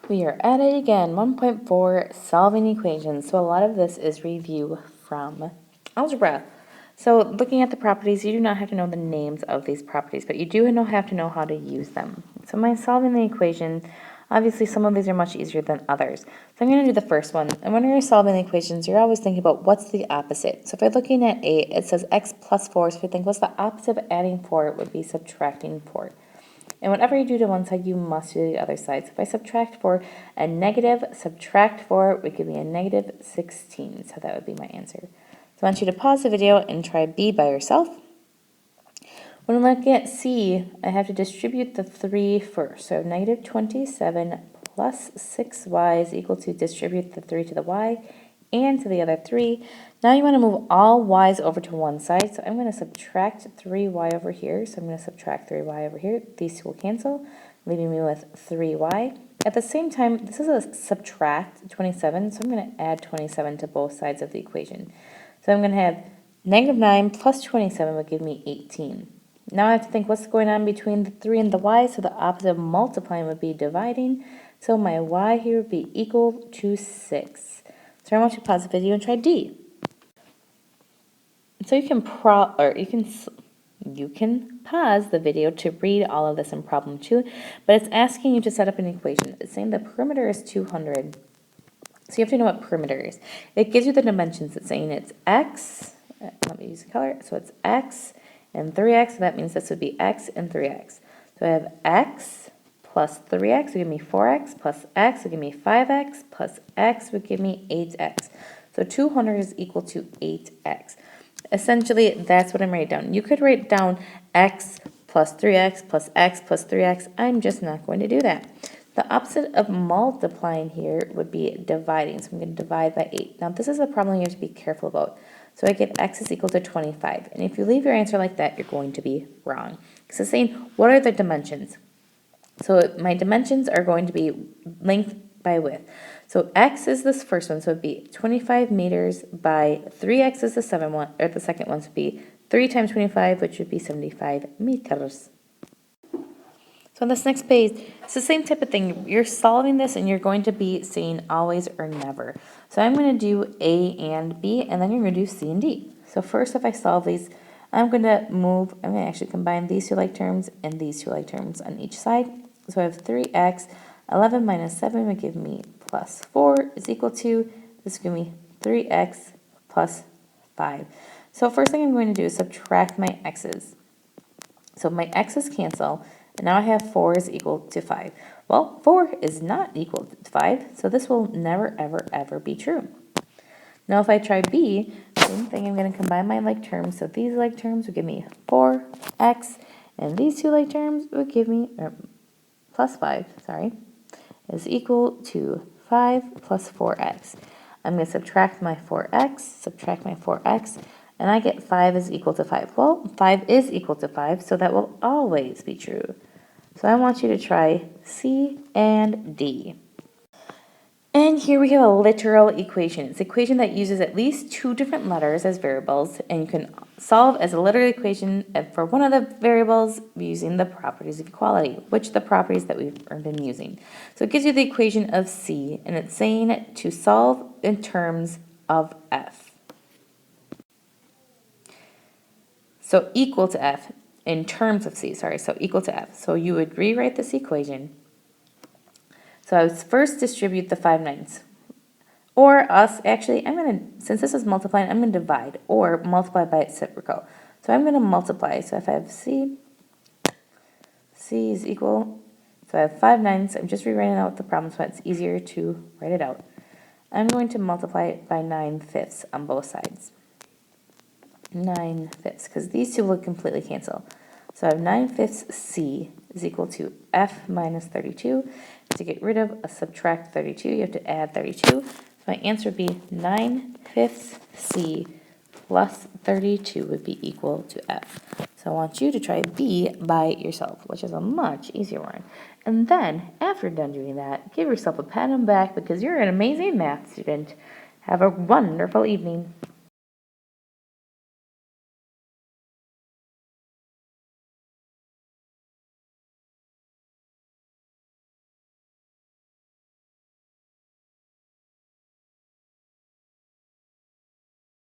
We are at it again, 1.4, solving equations. So a lot of this is review from algebra. So looking at the properties, you do not have to know the names of these properties, but you do have to know how to use them. So by solving the equation, obviously some of these are much easier than others. So I'm going to do the first one. And when you're solving the equations, you're always thinking about what's the opposite. So if I'm looking at 8, it says x plus 4. So if you think what's the opposite of adding 4, it would be subtracting 4. And whatever you do to one side, you must do the other side. So if I subtract 4, a negative subtract 4 would give me a negative 16. So that would be my answer. So I want you to pause the video and try B by yourself. When I'm looking at C, I have to distribute the 3 first. So negative 27 plus 6y is equal to distribute the 3 to the y and to the other 3. Now you want to move all y's over to one side. So I'm going to subtract 3y over here. So I'm going to subtract 3y over here. These two will cancel, leaving me with 3y. At the same time, this is a subtract 27, so I'm going to add 27 to both sides of the equation. So I'm going to have negative 9 plus 27 would give me 18. Now I have to think what's going on between the 3 and the y, so the opposite of multiplying would be dividing. So my y here would be equal to 6. So I want you to pause the video and try D. So you can pause the video to read all of this in problem 2, but it's asking you to set up an equation. It's saying the perimeter is 200. So you have to know what perimeter is. It gives you the dimensions. It's saying it's x, let me use a color, so it's x and 3x, so that means this would be x and 3x. So I have x plus 3x would give me 4x, plus x would give me 5x, plus x would give me 8x. So 200 is equal to 8x. Essentially, that's what I'm writing down. You could write down x plus 3x plus x plus 3x. I'm just not going to do that. The opposite of multiplying here would be dividing. So I'm going to divide by 8. Now, this is a problem you have to be careful about. So I get x is equal to 25. And if you leave your answer like that, you're going to be wrong. Because it's saying, what are the dimensions? So my dimensions are going to be length by width. So x is this first one, so it'd be 25 meters by 3x is the second one, so it'd be 3 times 25, which would be 75 meters. So on this next page, it's the same type of thing. You're solving this and you're going to be saying always or never. So I'm going to do A and B, and then you're going to do C and D. So first, if I solve these, I'm going to actually combine these two like terms and these two like terms on each side. So I have 3x, 11 minus 7 would give me plus 4 is equal to, this will give me 3x plus 5. So first thing I'm going to do is subtract my x's. So my x's cancel, and now I have 4 is equal to 5. Well, 4 is not equal to 5, so this will never, ever, ever be true. Now if I try B, same thing, I'm going to combine my like terms. So these like terms would give me 4x, and these two like terms would give me, plus 5, is equal to 5 plus 4x. I'm going to subtract my 4x, and I get 5 is equal to 5. Well, 5 is equal to 5, so that will always be true. So I want you to try C and D. And here we have a literal equation. It's an equation that uses at least 2 different letters as variables, and you can solve as a literal equation for one of the variables using the properties of equality, which are the properties that we've been using. So it gives you the equation of C, and it's saying to solve in terms of F. So equal to F in terms of C, so equal to F. So you would rewrite this equation. So I would first distribute the 5/9. Or since this is multiplying, I'm going to divide or multiply by its reciprocal. So I'm going to multiply. So if I have C is equal, so I have 5/9. I'm just rewriting out the problem so it's easier to write it out. I'm going to multiply it by 9/5 on both sides. 9/5, because these two will completely cancel. So I have 9/5 C is equal to F minus 32. To get rid of a subtract 32, you have to add 32. So my answer would be 9/5 C plus 32 would be equal to F. So I want you to try B by yourself, which is a much easier one. And then, after you're done doing that, give yourself a pat on the back because you're an amazing math student. Have a wonderful evening.